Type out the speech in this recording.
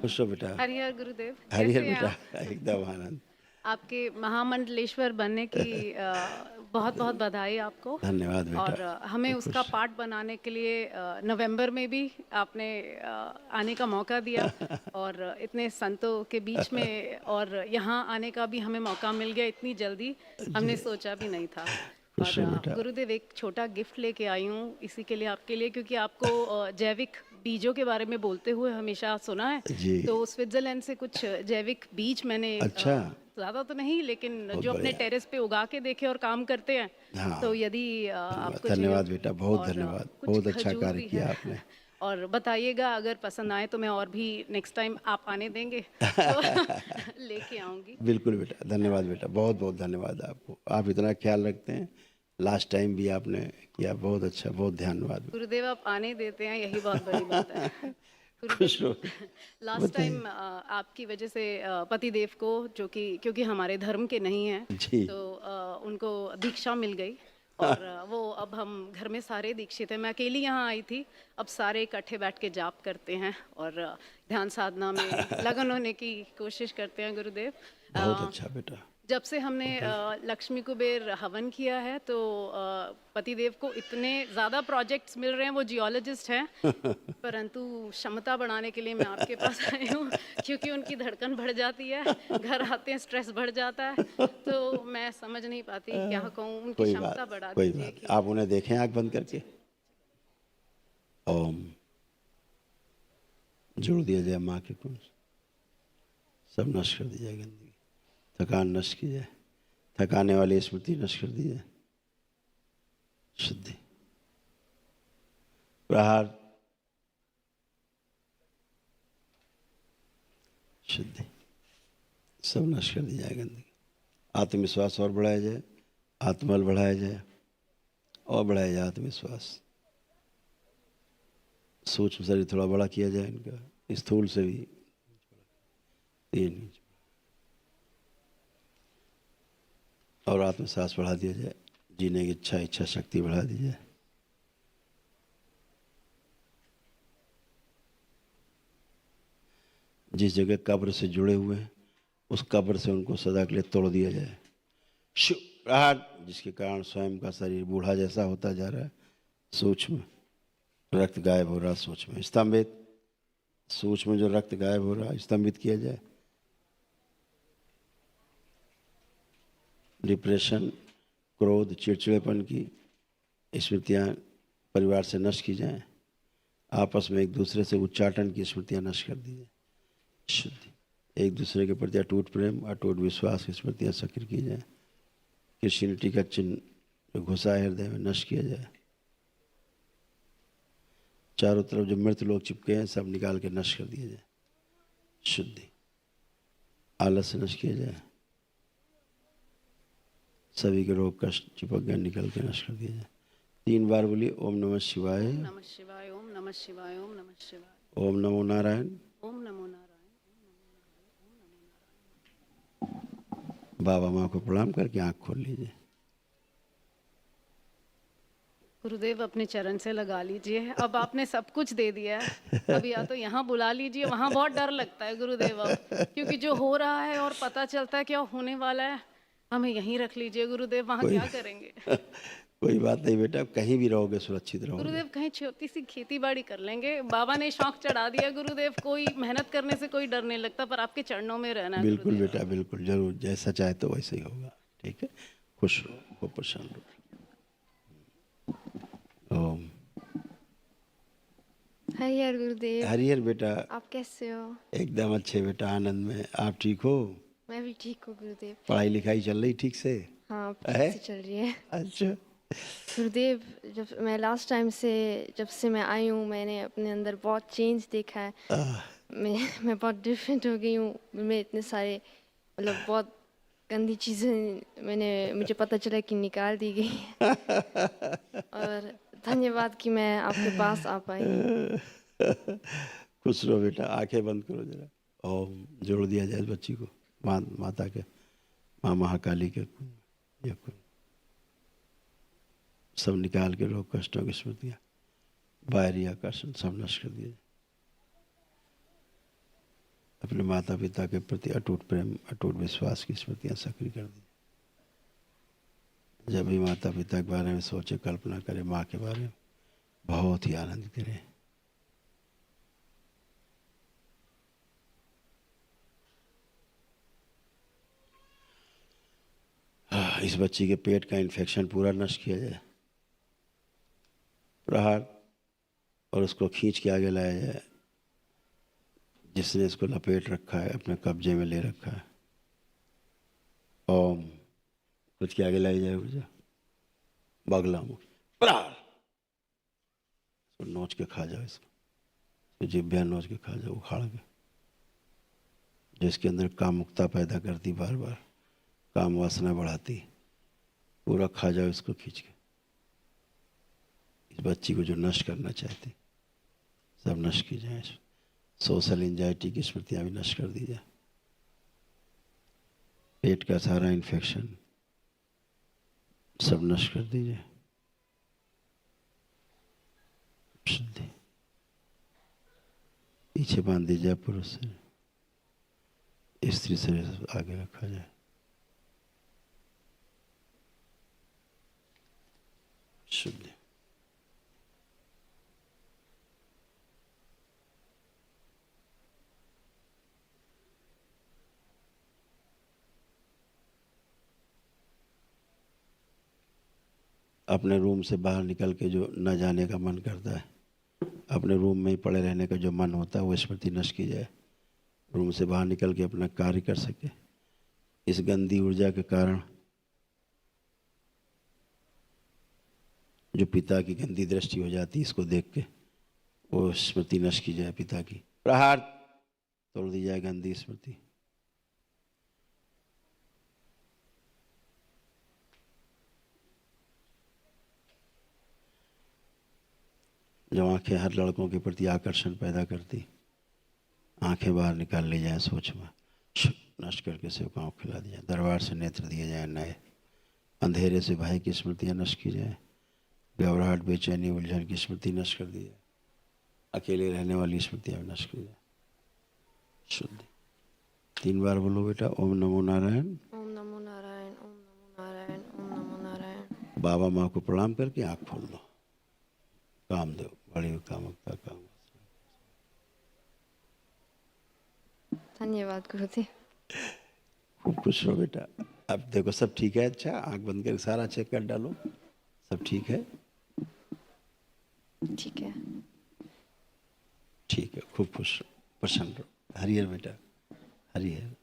खुश रहो बेटा। हरिहर गुरुदेव, हरिहर कैसे हैं बेटा। आप? एकदम आनंद। आपके महामंडलेश्वर बनने की बहुत-बहुत बधाई आपको। धन्यवाद बेटा। और हमें उसका खुश। पार्ट बनाने के लिए नवंबर में भी आपने आने का मौका दिया और इतने संतों के बीच में और यहाँ आने का भी हमें मौका मिल गया इतनी जल्दी, जी। हमने सोचा भी नहीं था। और खुश रहो बेटा। गुरुदेव एक छोटा गिफ्ट लेके आई हूँ इसी के लिए आपके लिए, क्योंकि आपको जैविक बीजों के बारे में बोलते हुए हमेशा सुना है। जी। तो स्विट्ज़रलैंड से कुछ जैविक बीज मैंने अच्छा। ज़्यादा तो नहीं, लेकिन बहुत जो अपने बढ़िया। टेरेस पे उगा के देखे और काम करते हैं। हाँ। तो यदि धन्यवाद आपको चाहिए हो। धन्यवाद बेटा, बहुत और धन्यवाद, कुछ बहुत अच्छा खजूर कार्य भी है। किया आपने। और बताइएगा अगर पसंद आए तो मैं और भी नेक्स्ट टाइम आप आने देंगे तो लेके आऊँगी। बिल्कुल बेटा, धन्यवाद बेटा, बहुत बहुत धन्यवाद आपको। आप इतना ख्याल रखते हैं। लास्ट टाइम भी आपने किया, बहुत अच्छा, बहुत धन्यवाद। गुरुदेव आप आने देते हैं, यही बहुत बड़ी बात है। गुरुदेव खुश रहो बेटा। लास्ट बताइए। टाइम आपकी वजह से पति देव को, जो कि क्योंकि हमारे धर्म के नहीं हैं, जी। तो उनको दीक्षा मिल गई। और वो अब हम घर में सारे दीक्षित हैं। मैं अकेली यहाँ आई थी। अब सारे इकट्ठे बैठ के जाप करते हैं और ध्यान साधना में लगन होने की कोशिश करते हैं गुरुदेव। बहुत अच्छा बेटा। जब से हमने बहुत बढ़िया। लक्ष्मी कुबेर हवन किया है तो पतिदेव को इतने ज़्यादा प्रोजेक्ट्स मिल रहे हैं। वो जियोलॉजिस्ट हैं, परंतु क्षमता बढ़ाने के लिए मैं आपके पास आई हूँ क्योंकि उनकी धड़कन बढ़ जाती है, घर आते हैं स्ट्रेस बढ़ जाता है। तो मैं समझ नहीं पाती क्या कहूँ, उनकी कोई बात क्षमता नहीं, बढ़ा कोई दीजिए बात नहीं। कि। आप उन्हें देखें आंख बंद करके। ओम। जोड़ दिया जाए माँ के कुंज। सब नष्ट कर दी जाए गंदगी। थकान नष्ट की जाए। थकाने वाली स्मृति नष्ट कर दी जाए। शुद्धि। प्रहार। शुद्धि। सब नष्ट कर दी जाए गंदगी। आत्मविश्वास और बढ़ाया जाए। आत्मबल बढ़ाया जाए और बढ़ाया जाए आत्मविश्वास। सूक्ष्म शरीर थोड़ा बड़ा किया जाए इनका, स्थूल से भी 3 इंच। और आत्मविश्वास बढ़ा दिया जाए। जीने की इच्छा शक्ति बढ़ा दी जाए। जिस जगह कब्र से जुड़े हुए हैं उस कब्र से उनको सदा के लिए तोड़ दिया जाए। प्रहार, जिसके कारण स्वयं का शरीर बूढ़ा जैसा होता जा रहा है। सूक्ष्म रक्त गायब हो रहा, सूक्ष्म स्तंभित। सूक्ष्म जो रक्त गायब हो रहा स्तंभित किया जाए। डिप्रेशन, क्रोध, चिड़चिड़ेपन की स्मृतियाँ परिवार से नष्ट की जाएं। आपस में एक दूसरे से उच्चाटन की स्मृतियाँ नष्ट कर दी जाए। शुद्धि। एक दूसरे के प्रति अटूट प्रेम, अटूट विश्वास की स्मृतियाँ सक्रिय की जाए। क्रिश्चियनिटी का चिन्ह जो घुसा है हृदय में नष्ट किया जाए। चारों तरफ जो मृत लोग चिपके हैं सब निकाल के नष्ट कर दिया जाए। शुद्धि। आलस्य नष्ट किया जाए। सभी के रोग कष्ट चिपक गए निकल के नष्ट कर दिया जाए। 3 बार बोलिए ओम नमः शिवाय। ओम नमः शिवाय, ओम नमः शिवाय, ओम नमः शिवाय, ओम नमो नारायण। ओम नमो नारायण। बाबा माँ को प्रणाम करके आंख खोल लीजिए। गुरुदेव अपने चरण से लगा लीजिए। अब आपने सब कुछ दे दिया है। अब या तो यहाँ बुला लीजिए, वहाँ बहुत डर लगता है गुरुदेव अब, क्योंकि जो हो रहा है और पता चलता है क्या होने वाला है। हमें यहीं रख लीजिए गुरुदेव, वहाँ कोई क्या करेंगे। कोई बात नहीं बेटा, कहीं भी रहोगे सुरक्षित रहोगे। गुरुदेव कहीं छोटी सी खेती बाड़ी कर लेंगे। बाबा ने शौक चढ़ा दिया गुरुदेव, कोई मेहनत करने से कोई डर नहीं लगता, पर आपके चरणों में रहना है बिल्कुल गुरुदेव। बेटा, बिल्कुल, जरूर जैसा चाहे तो वैसे ही होगा। ठीक है। खुश रहो, खूब प्रसन्न रहो। ओम। हरिहर गुरुदेव। हरिहर बेटा। आप कैसे हो? एकदम अच्छे बेटा, आनंद में। आप ठीक हो? मैं भी ठीक हूँ गुरुदेव। पढ़ाई लिखाई चल रही ठीक से? हाँ, ठीक है? से चल रही है। अच्छा। गुरुदेव, जब मैं लास्ट टाइम से जब से मैं आई हूँ मैंने अपने अंदर बहुत चेंज देखा है। आह, मैं बहुत डिफरेंट हो गई हूँ। मैं इतने सारे मतलब बहुत गंदी चीज़ें मुझे पता चला कि निकाल दी गई है। और धन्यवाद कि मैं आपके पास आ पाई। खुश रहो बेटा, आंखें बंद करो जरा। ओम जोड़ दिया जाए इस बच्ची को माता के, माँ महाकाली के ये को सब निकाल के रोग कष्टों की स्मृतियाँ, बाहरी आकर्षण सब नष्ट कर दिया। अपने माता पिता के प्रति अटूट प्रेम, अटूट विश्वास की स्मृतियाँ सक्रिय कर दी। जब भी माता पिता के बारे में सोचे, कल्पना करें, माँ के बारे में, बहुत ही आनंद करें। इस बच्ची के पेट का इन्फेक्शन पूरा नष्ट किया जाए, प्रहार और उसको खींच के आगे लाया जाए। जिसने इसको लपेट रखा है, अपने कब्जे में ले रखा है, ओम कुछ के आगे लाई जाए ऊर्जा, बगला मुख प्रहार, नोच के खा जाओ इसको, तो जिब्बिया नोच के खा जाओ, उखाड़ के, जिसके अंदर कामुकता पैदा करती, बार बार काम वासना बढ़ाती, पूरा खा जाओ इसको खींच के। इस बच्ची को जो नष्ट करना चाहती, सब नष्ट की जाए। सोशल एंजाइटी की स्मृतियाँ भी नष्ट कर दी जाए। पेट का सारा इन्फेक्शन सब नष्ट कर दीजिए। शुद्धि पीछे बांध दी जाए, पुरुष से स्त्री शरीर आगे रखा जाए। शुद्धि अपने रूम से बाहर निकल के जो न जाने का मन करता है, अपने रूम में ही पड़े रहने का जो मन होता है, वो स्मृति नष्ट की जाए। रूम से बाहर निकल के अपना कार्य कर सके। इस गंदी ऊर्जा के कारण जो पिता की गंदी दृष्टि हो जाती, इसको देख के वो स्मृति नष्ट की जाए। पिता की प्रहार तोड़ दी जाए गंदी स्मृति। जो आंखें हर लड़कों के प्रति आकर्षण पैदा करती, आंखें बाहर निकाल ली जाए सोच में, नष्ट करके सेवकाओं को खिला दिया। दरबार से नेत्र दिए जाए नए। अंधेरे से भाई की स्मृतियाँ नष्ट की जाए। घबराहट, बेचैनी, उलझन की स्मृति नष्ट कर दी जाए। अकेले रहने वाली स्मृतियाँ नष्ट की जाए। शुद्धि 3 बार बोलो बेटा, ओम नमो नारायण। ओम नमो नारायण, ओम नमो नारायण, ओम नमो नारायण। बाबा माँ को प्रणाम करके आँख खोल दो। कामदेव, बड़ी कामुकता, काम। धन्यवाद गुरुदेव। खूब खुश रहो बेटा। अब देखो सब ठीक है। अच्छा, आँख बंद करके सारा चेक कर डालो, सब ठीक है। ठीक है। ठीक है, खूब खुश रहो, प्रसन्न रहो। हरिहर बेटा, हरिहर।